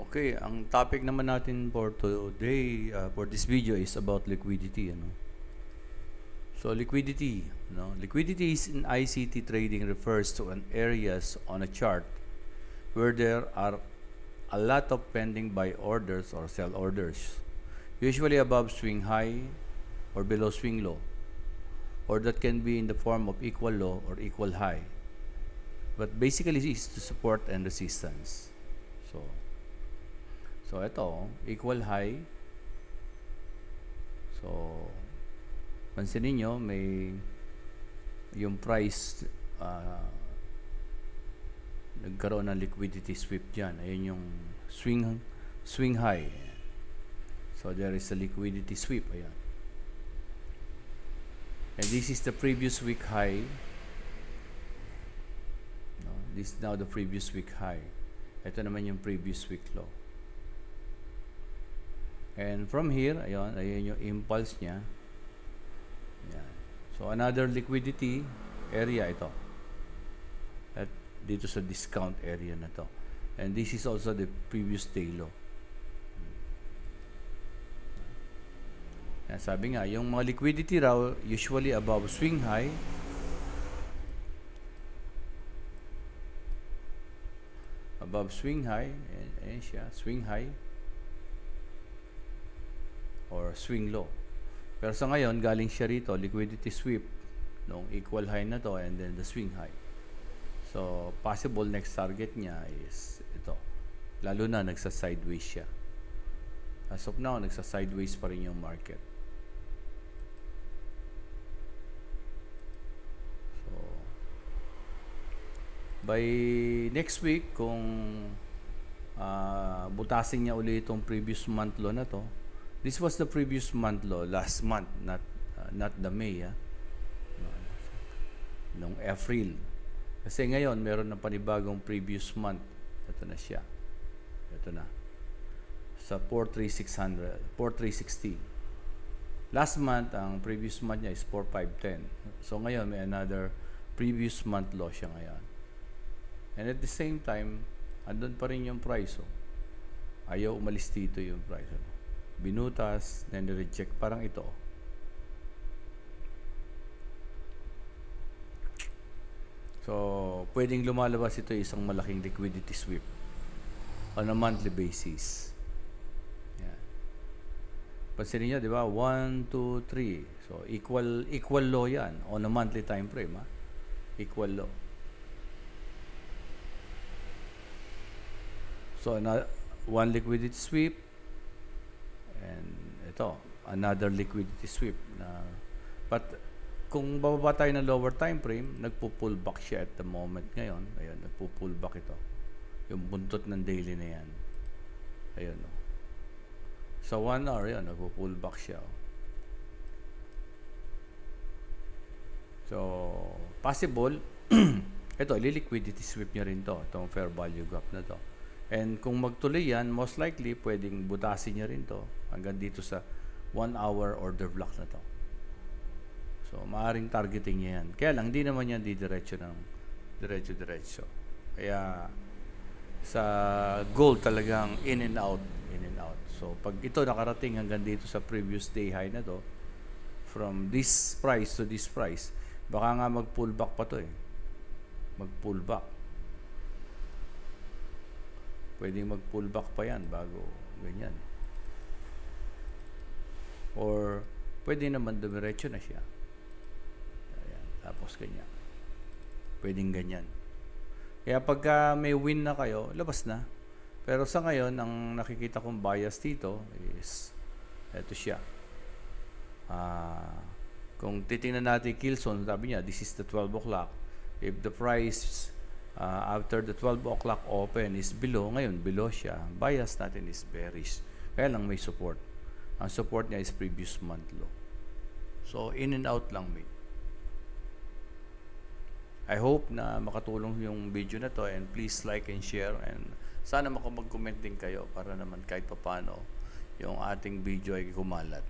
Okay, ang topic naman natin for today, for this video is about liquidity. So liquidity, liquidity is in ICT trading refers to an areas on a chart where there are a lot of pending buy orders or sell orders, usually above swing high or below swing low, or that can be in the form of equal low or equal high. But basically it's to support and resistance. So ito, equal high. So pansinin nyo, may yung price nagkaroon ng liquidity sweep dyan. Ayun yung swing high. So there is a liquidity sweep. Ayan. And this is the previous week high. This is now the previous week high. Ito naman yung previous week low. And from here, ayun yung impulse niya. Ayan. So another liquidity area ito. At dito sa discount area na to. And this is also the previous day low. Ayan, sabi nga, yung mga liquidity raw usually above swing high. Above swing high, ayan siya, swing high or swing low. Pero sa ngayon, galing siya rito, liquidity sweep nung equal high na to and then the swing high. So, possible next target niya is ito. Lalo na nagsa-sideways siya. As of now, nagsa-sideways pa rin yung market. So, by next week, kung butasin niya ulit itong previous month low na to, this was the previous month low, last month, not the May, nung April. Kasi ngayon, meron na panibagong previous month. Ito na siya. Ito na. Sa 4,360. Last month, ang previous month niya is 4,510. So ngayon, may another previous month low siya ngayon. And at the same time, andun pa rin yung price. Ayaw umalis dito yung price. Binutas, then reject, parang ito. So, pwedeng lumalabas ito isang malaking liquidity sweep on a monthly basis. Yan. Pansinin nyo, di ba? 1, 2, 3. So, equal low yan on a monthly time frame. Equal low. So, one liquidity sweep. And ito, another liquidity sweep. But kung bababa tayo ng lower time frame, nagpo-pull back siya at the moment ngayon. Ayun, nagpo-pull back ito. Yung buntot ng daily na yan. Ayun. Sa 1 hour, yun, nagpo-pull back siya. So, possible, ito, liquidity sweep niya rin to. Itong fair value gap na to. And kung magtuloy yan, most likely, pwedeng butasin niya rin to hanggang dito sa 1 hour order block na to. So, maaaring targeting niya yan. Kaya lang, hindi naman yan didiretso ng diretso. Kaya, sa gold talagang in and out. So, pag ito nakarating hanggang dito sa previous day high na to, from this price to this price, baka nga mag-pull back pa to Mag-pull back. Pwedeng mag-pull back pa yan bago ganyan. Or pwede naman dumiretso na siya. Ayan, tapos ganyan. Pwedeng ganyan. Kaya pagka may win na kayo, labas na. Pero sa ngayon, ang nakikita kong bias dito is eto siya. Kung titingnan natin Kilson, sabi niya, this is the 12 o'clock. If the price after the 12 o'clock open is below, ngayon below siya, bias natin is bearish. Kaya lang may support. Ang support niya is previous month low. So, in and out lang, mate. I hope na makatulong yung video na to, and please like and share, and sana mag-comment din kayo para naman kahit papano yung ating video ay kumalat.